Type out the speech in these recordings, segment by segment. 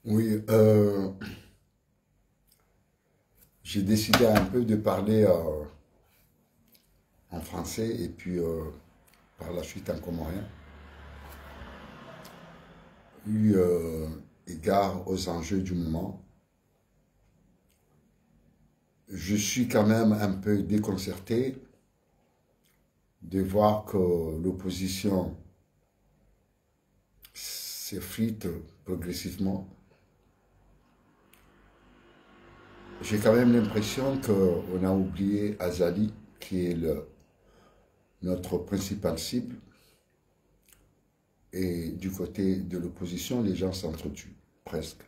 Oui, j'ai décidé un peu de parler en français et puis par la suite en comorien, eu égard aux enjeux du moment. Je suis quand même un peu déconcerté de voir que l'opposition s'effrite progressivement. J'ai quand même l'impression qu'on a oublié Azali, qui est notre principale cible. Et du côté de l'opposition, les gens s'entretuent, presque.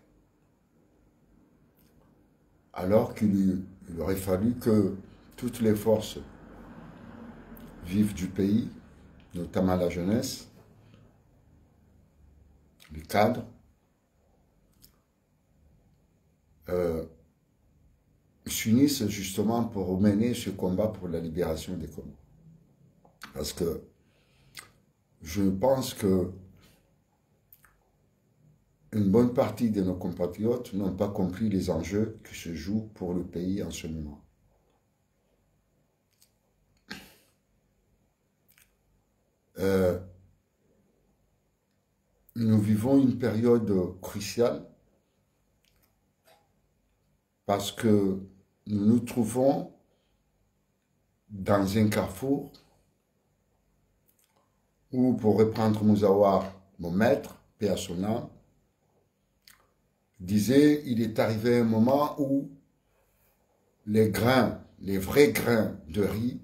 Alors qu'il aurait fallu que toutes les forces vives du pays, notamment la jeunesse, les cadres, s'unissent justement pour mener ce combat pour la libération des Comores. Parce que je pense que une bonne partie de nos compatriotes n'ont pas compris les enjeux qui se jouent pour le pays en ce moment. Nous vivons une période cruciale parce que nous nous trouvons dans un carrefour où, pour reprendre Mouzaouar, mon maître, paix à son âme, disait il est arrivé un moment où les grains, les vrais grains de riz,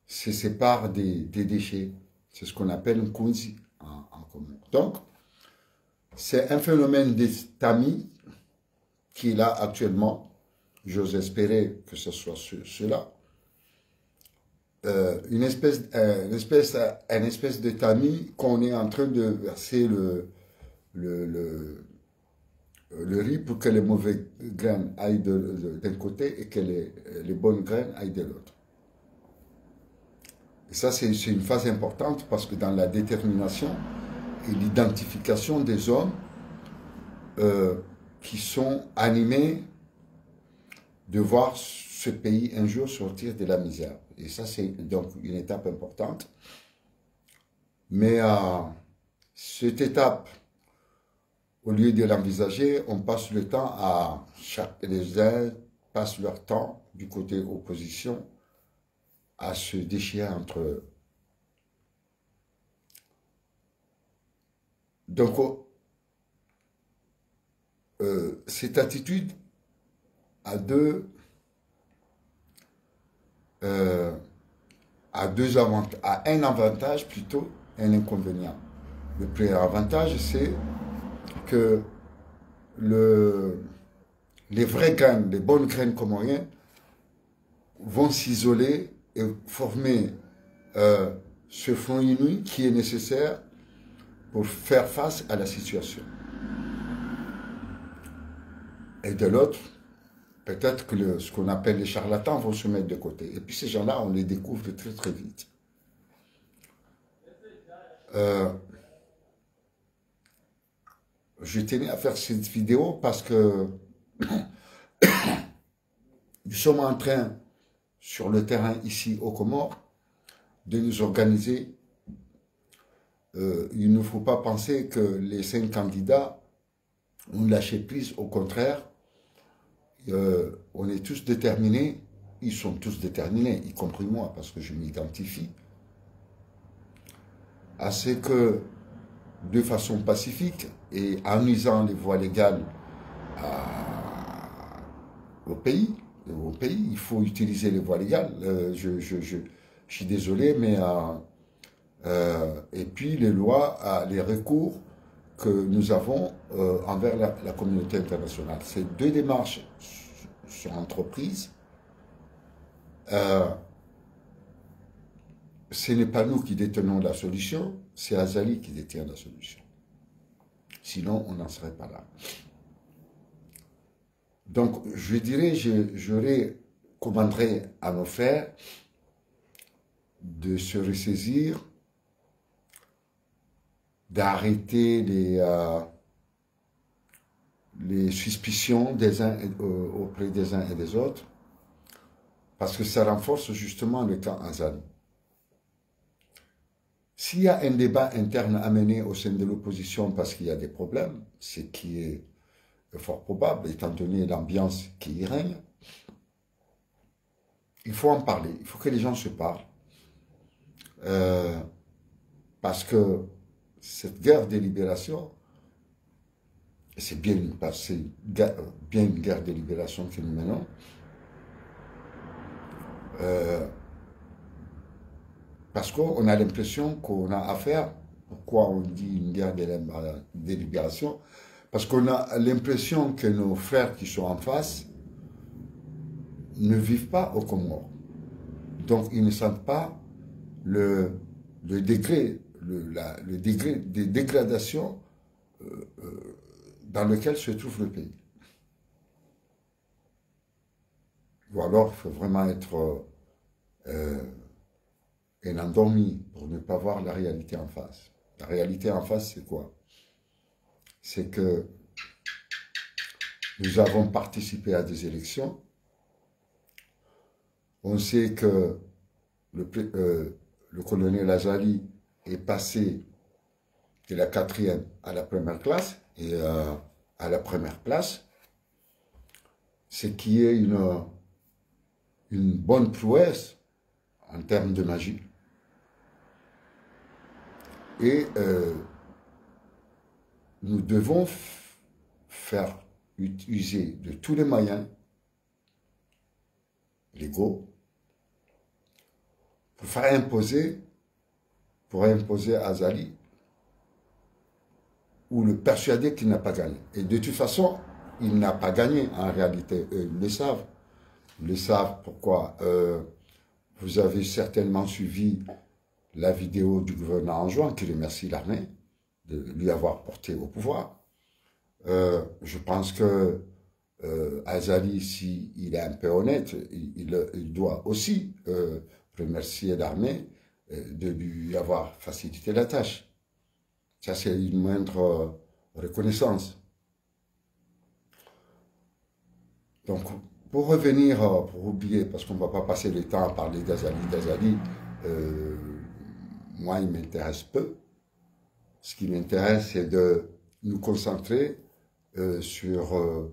se séparent des déchets. C'est ce qu'on appelle un kunzi en commun. Donc, c'est un phénomène de tamis qui est là actuellement. J'ose espérer que ce soit cela. Une espèce de tamis qu'on est en train de verser le riz pour que les mauvaises graines aillent d'un côté et que les bonnes graines aillent de l'autre. Et ça, c'est une phase importante parce que dans la détermination et l'identification des hommes qui sont animés de voir ce pays un jour sortir de la misère. Et ça, c'est donc une étape importante. Mais cette étape, au lieu de l'envisager, on passe le temps les uns passent leur temps du côté opposition à se déchirer entre eux. Donc, cette attitude a un avantage plutôt, un inconvénient. Le premier avantage, c'est que les vraies graines, les bonnes graines comoriennes vont s'isoler et former ce front uni qui est nécessaire pour faire face à la situation. Et de l'autre, peut-être que ce qu'on appelle les charlatans vont se mettre de côté. Et puis ces gens-là, on les découvre très très vite. Je tenais à faire cette vidéo parce que nous sommes en train, sur le terrain ici aux Comores, de nous organiser. Il ne faut pas penser que les 5 candidats ont lâché prise, au contraire. On est tous déterminés, ils sont tous déterminés, y compris moi, parce que je m'identifie, à ce que, de façon pacifique et en usant les voies légales au pays, il faut utiliser les voies légales. Je suis désolé, mais et puis les lois, les recours que nous avons envers la communauté internationale. Ces deux démarches sont entreprises. Ce n'est pas nous qui détenons la solution, c'est Azali qui détient la solution. Sinon, on n'en serait pas là. Donc, je dirais, je recommanderais à nos frères de se ressaisir, d'arrêter les suspicions des uns auprès des uns et des autres, parce que ça renforce justement le camp Azali. S'il y a un débat interne à mener au sein de l'opposition parce qu'il y a des problèmes, ce qui est fort probable étant donné l'ambiance qui y règne, il faut en parler, il faut que les gens se parlent. Parce que cette guerre de libération, c'est bien une guerre de libération que nous menons, parce qu'on a l'impression qu'on a affaire, pourquoi on dit une guerre de libération? Parce qu'on a l'impression que nos frères qui sont en face ne vivent pas au Comores. Donc ils ne sentent pas le degré de dégradation dans lequel se trouve le pays. Ou alors il faut vraiment être un endormi pour ne pas voir la réalité en face. La réalité en face, c'est quoi? C'est que nous avons participé à des élections. On sait que le colonel Azali est passé de la 4e à la première classe, et à la première place, ce qui est une bonne prouesse en termes de magie. Et nous devons faire user de tous les moyens légaux pour faire imposer, Azali, ou le persuader qu'il n'a pas gagné. Et de toute façon, il n'a pas gagné en réalité. Ils le savent. Ils le savent. Pourquoi? Vous avez certainement suivi la vidéo du gouverneur Anjouan qui remercie l'armée de lui avoir porté au pouvoir. Je pense que Azali, s'il est un peu honnête, il doit aussi remercier l'armée de lui avoir facilité la tâche. Ça, c'est une moindre reconnaissance. Donc, pour revenir, pour oublier, parce qu'on ne va pas passer le temps à parler d'Azali, moi, il m'intéresse peu. Ce qui m'intéresse, c'est de nous concentrer sur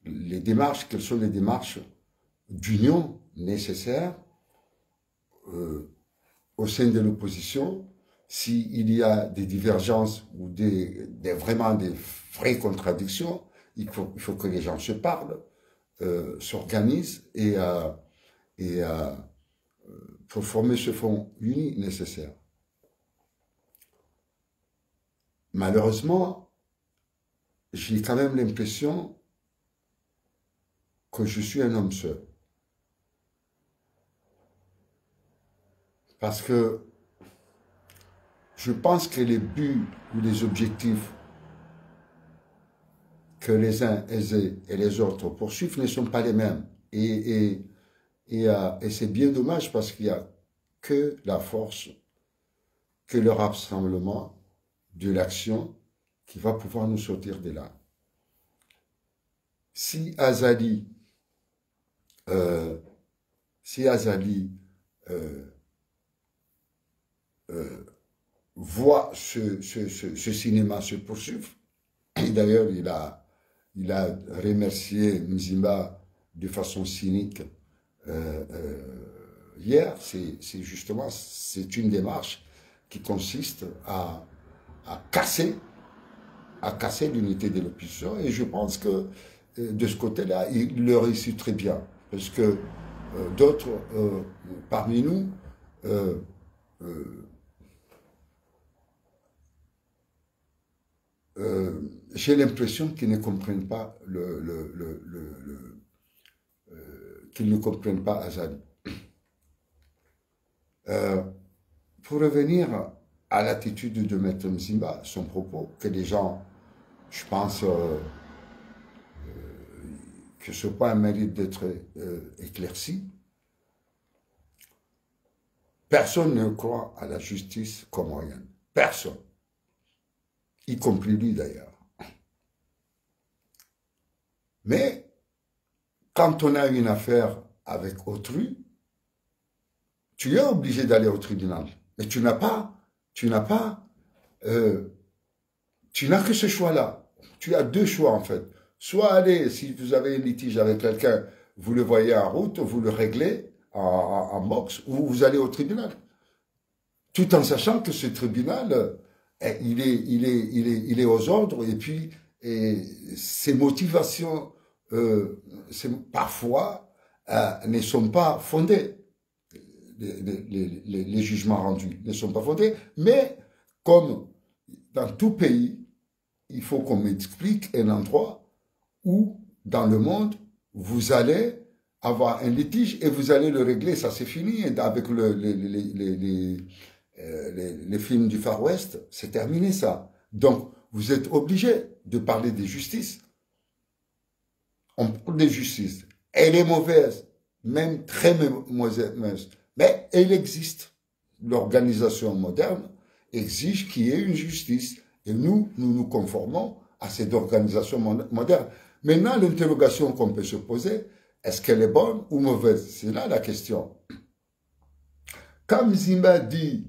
les démarches, quelles sont les démarches d'union nécessaires au sein de l'opposition. S'il y a des divergences ou vraiment des vraies contradictions, il faut que les gens se parlent, s'organisent et pour former ce front uni nécessaire. Malheureusement, j'ai quand même l'impression que je suis un homme seul. Parce que je pense que les buts ou les objectifs que les uns et les autres poursuivent ne sont pas les mêmes. Et c'est bien dommage parce qu'il n'y a que la force, que le rassemblement de l'action qui va pouvoir nous sortir de là. Si Azali voit ce cinéma se poursuivre, et d'ailleurs il a remercié Mzimba de façon cynique hier, c'est une démarche qui consiste à casser l'unité de l'opposition, et je pense que de ce côté-là, il le réussit très bien, parce que d'autres parmi nous j'ai l'impression qu'ils ne comprennent pas qu'ils ne comprennent pas Azali. Pour revenir à l'attitude de Maître Mzimba, son propos, que les gens, je pense que ce point mérite d'être éclairci. Personne ne croit à la justice comorienne. Personne. Y compris lui d'ailleurs. Mais quand on a une affaire avec autrui, tu es obligé d'aller au tribunal. Mais tu n'as que ce choix-là. Tu as deux choix en fait. Soit aller, si vous avez un litige avec quelqu'un, vous le voyez en route, vous le réglez en boxe, ou vous allez au tribunal. Tout en sachant que ce tribunal, il est aux ordres, et puis ses motivations, parfois, ne sont pas fondées. Les jugements rendus ne sont pas fondés, mais comme dans tout pays, il faut qu'on m'explique un endroit où, dans le monde, vous allez avoir un litige et vous allez le régler, ça c'est fini. Avec les films du Far West, c'est terminé ça. Donc, vous êtes obligé de parler de justice. On parle de justice. Elle est mauvaise, même très mauvaise, mais elle existe. L'organisation moderne exige qu'il y ait une justice. Et nous nous conformons à cette organisation moderne. Maintenant, l'interrogation qu'on peut se poser, est-ce qu'elle est bonne ou mauvaise? C'est là la question. Quand Mzimba dit,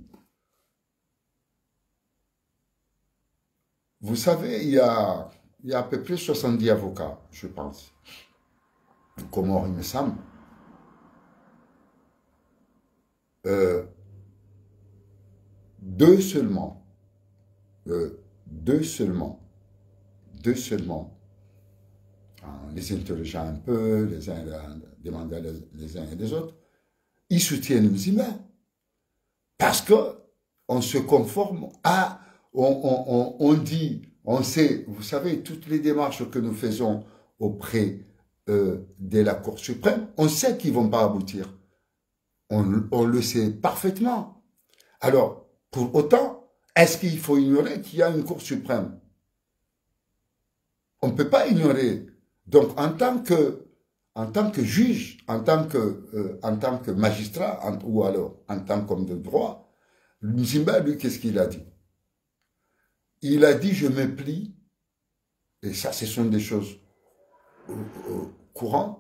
vous savez, il y a à peu près 70 avocats, je pense, Comores, il me semble. Deux seulement, en les interrogeant un peu, les uns demandant les uns et les autres, ils soutiennent Mzimba. Parce que on se conforme à, on dit, on sait, vous savez, toutes les démarches que nous faisons auprès de la Cour suprême, on sait qu'ils ne vont pas aboutir. On le sait parfaitement. Alors, pour autant, est-ce qu'il faut ignorer qu'il y a une Cour suprême? On ne peut pas ignorer. Donc, en tant que juge, en tant que magistrat, ou alors en tant qu'homme de droit, Mzimba, lui, qu'est-ce qu'il a dit? Il a dit, je me plie, et ça, ce sont des choses courantes,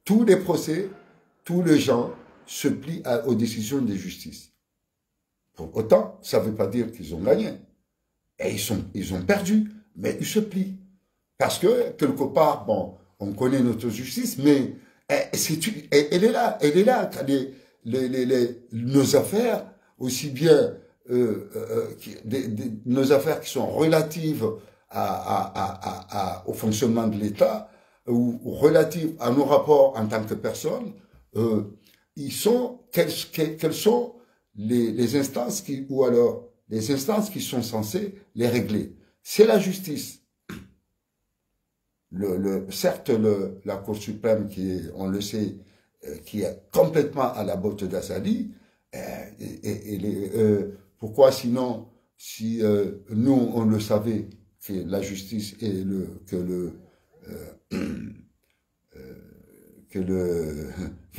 tous les procès, tous les gens se plient aux décisions de justice. Pour autant, ça ne veut pas dire qu'ils ont gagné. Et ils ont perdu, mais ils se plient. Parce que, quelque part, bon, on connaît notre justice, mais elle est là. Nos affaires, aussi bien nos affaires qui sont relatives au fonctionnement de l'État ou relatives à nos rapports en tant que personne, quelles sont les instances ou alors les instances qui sont censées les régler? C'est la justice. Certes, la Cour suprême, on le sait, qui est complètement à la botte d'Azali, pourquoi sinon, si nous, on le savait, que la justice et que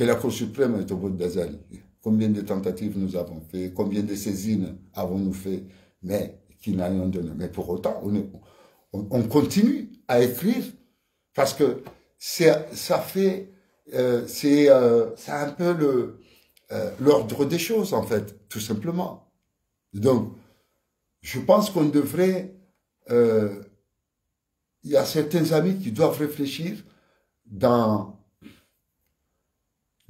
la Cour suprême est au bout d'Azali? Combien de tentatives nous avons fait, combien de saisines avons-nous fait, mais qui n'a rien donné. Mais pour autant, on continue à écrire parce que c'est un peu l'ordre des choses, en fait, tout simplement. Donc, je pense qu'on devrait... il y a certains amis qui doivent réfléchir dans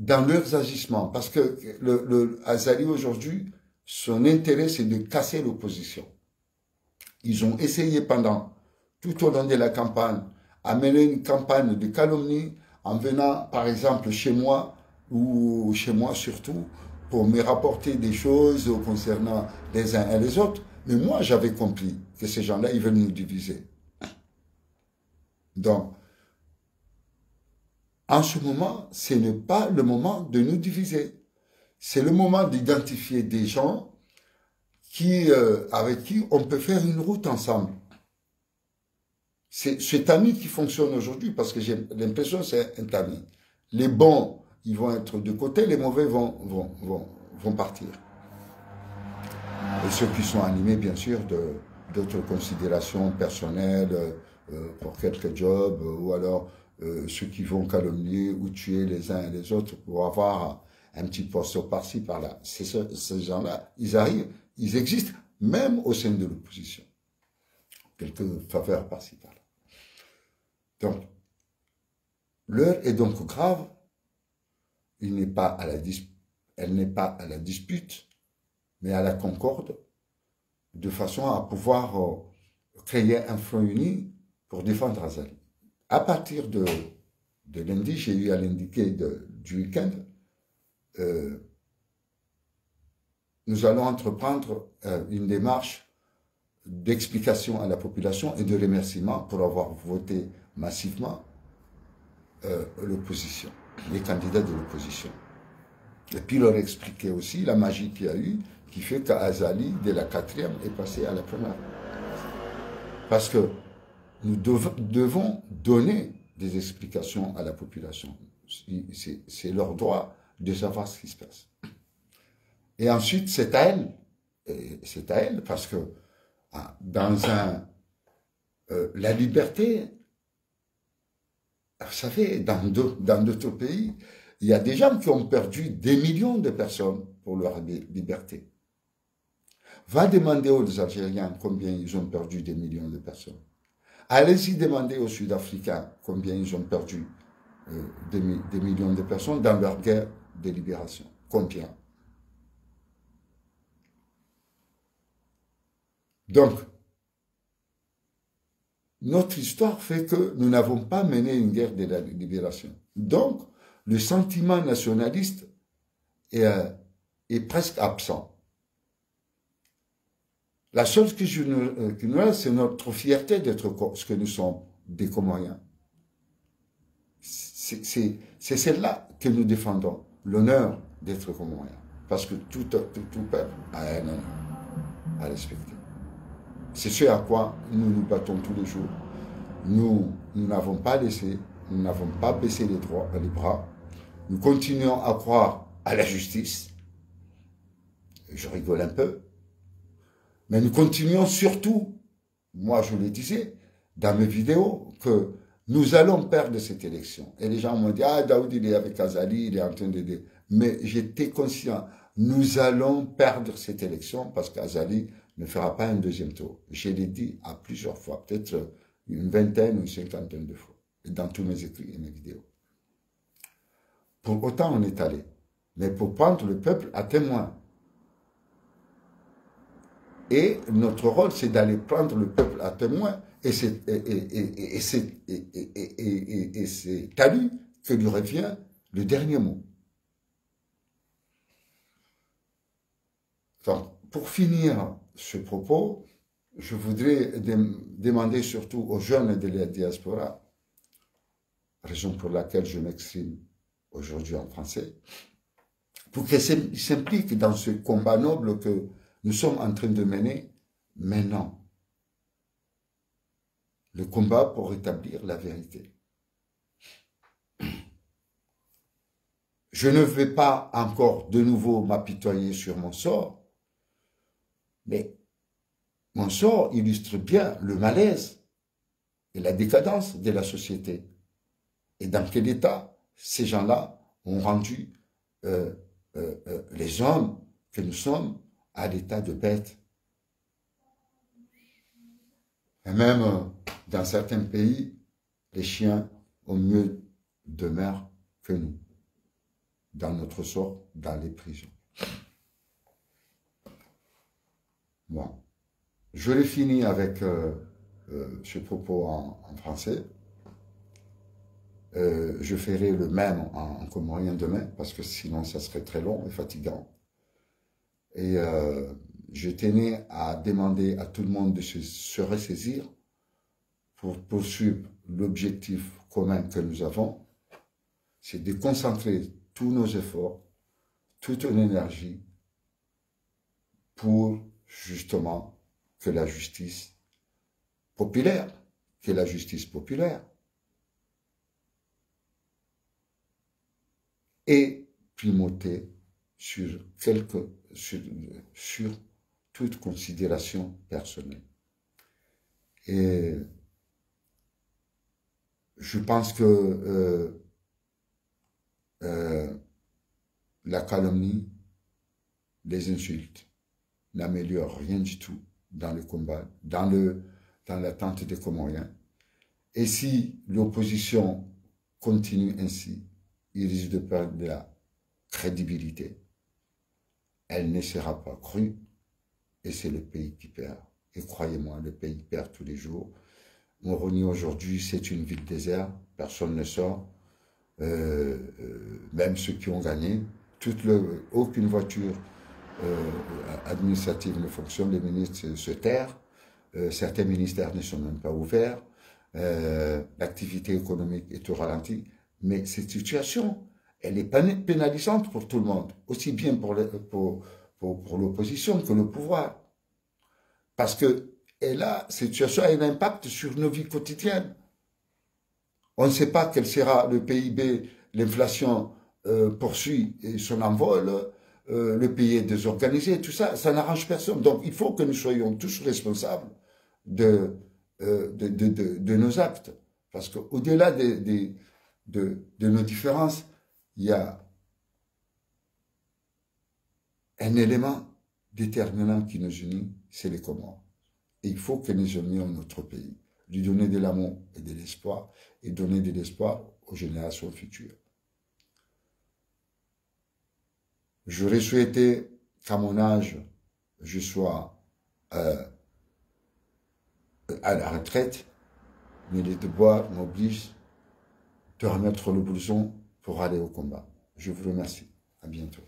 leurs agissements. Parce que le Azali, aujourd'hui, son intérêt, c'est de casser l'opposition. Ils ont essayé tout au long de la campagne, à mener une campagne de calomnie en venant, par exemple, chez moi, ou chez moi surtout, pour me rapporter des choses concernant les uns et les autres. Mais moi, j'avais compris que ces gens-là, ils veulent nous diviser. Donc, en ce moment, ce n'est pas le moment de nous diviser. C'est le moment d'identifier des gens avec qui on peut faire une route ensemble. C'est cet ami qui fonctionne aujourd'hui, parce que j'ai l'impression que c'est un ami. Les bons, ils vont être de côté, les mauvais vont partir. Et ceux qui sont animés, bien sûr, d'autres considérations personnelles pour quelques jobs, ou alors ceux qui vont calomnier ou tuer les uns et les autres pour avoir un petit poste par-ci, par-là. Ces gens-là, ils arrivent, ils existent, même au sein de l'opposition. Quelques faveurs par-ci, par-là. Donc, l'heure est donc grave. Elle n'est pas à la dispute, mais à la concorde, de façon à pouvoir créer un front uni pour défendre Azali. À partir de lundi, j'ai eu à l'indiquer du week-end, nous allons entreprendre une démarche d'explication à la population et de remerciement pour avoir voté massivement l'opposition, les candidats de l'opposition. Et puis leur expliquer aussi la magie qu'il y a eu, qui fait qu'Azali, dès la 4e, est passé à la première. Parce que nous devons donner des explications à la population. C'est leur droit de savoir ce qui se passe. Et ensuite, c'est à elle, parce que dans la liberté, vous savez, dans d'autres pays, il y a des gens qui ont perdu des millions de personnes pour leur liberté. Va demander aux Algériens combien ils ont perdu des millions de personnes. Allez-y demander aux Sud-Africains combien ils ont perdu des millions de personnes dans leur guerre de libération. Combien? Donc, notre histoire fait que nous n'avons pas mené une guerre de la libération. Donc, le sentiment nationaliste est presque absent. La chose qui nous reste, c'est notre fierté d'être ce que nous sommes, des Comoriens. C'est celle-là que nous défendons, l'honneur d'être Comoriens. Parce que tout peuple a un honneur à respecter. C'est ce à quoi nous nous battons tous les jours. Nous n'avons pas laissé, nous n'avons pas baissé les bras. Nous continuons à croire à la justice. Je rigole un peu. Mais nous continuons surtout, moi je le disais dans mes vidéos, que nous allons perdre cette élection. Et les gens m'ont dit, ah Daoud il est avec Azali, il est en train de... Mais j'étais conscient, nous allons perdre cette élection parce qu'Azali ne fera pas un deuxième tour. Je l'ai dit à plusieurs fois, peut-être une vingtaine ou une cinquantaine de fois, dans tous mes écrits et mes vidéos. Pour autant on est allé, mais pour prendre le peuple à témoin. Et notre rôle, c'est d'aller prendre le peuple à témoin, et c'est à lui que lui revient le dernier mot. Donc, pour finir ce propos, je voudrais demander surtout aux jeunes de la diaspora, raison pour laquelle je m'exprime aujourd'hui en français, pour qu'ils s'impliquent dans ce combat noble que nous sommes en train de mener maintenant. Le combat pour rétablir la vérité. Je ne vais pas encore de nouveau m'apitoyer sur mon sort, mais mon sort illustre bien le malaise et la décadence de la société. Et dans quel état ces gens-là ont rendu les hommes que nous sommes à l'état de bête. Et même dans certains pays, les chiens ont mieux de mère que nous, dans notre sort, dans les prisons. Bon, je l'ai fini avec ce propos en français. Je ferai le même en comorien demain, parce que sinon ça serait très long et fatigant. Et je tenais à demander à tout le monde de se ressaisir pour poursuivre l'objectif commun que nous avons, c'est de concentrer tous nos efforts, toute notre énergie pour justement que la justice populaire, ait primauté sur toute considération personnelle. Et je pense que la calomnie, les insultes n'améliorent rien du tout dans le combat, dans l'attente des Comoriens. Et si l'opposition continue ainsi, il risque de perdre de la crédibilité. Elle ne sera pas crue et c'est le pays qui perd. Et croyez-moi, le pays perd tous les jours. Moroni aujourd'hui, c'est une ville déserte, personne ne sort, même ceux qui ont gagné, aucune voiture administrative ne fonctionne, les ministres se terrent, certains ministères ne sont même pas ouverts, l'activité économique est au ralenti, mais cette situation, elle est pénalisante pour tout le monde, aussi bien pour l'opposition que le pouvoir. Parce que cette situation a un impact sur nos vies quotidiennes. On ne sait pas quel sera le PIB, l'inflation poursuit son envol, le pays est désorganisé, tout ça, ça n'arrange personne. Donc il faut que nous soyons tous responsables de nos actes. Parce qu'au-delà de nos différences, il y a un élément déterminant qui nous unit, c'est les Comores. Et il faut que nous unions notre pays, lui donner de l'amour et de l'espoir, et donner de l'espoir aux générations futures. J'aurais souhaité qu'à mon âge, je sois à la retraite, mais les devoirs m'obligent de remettre le blouson pour aller au combat. Je vous remercie. À bientôt.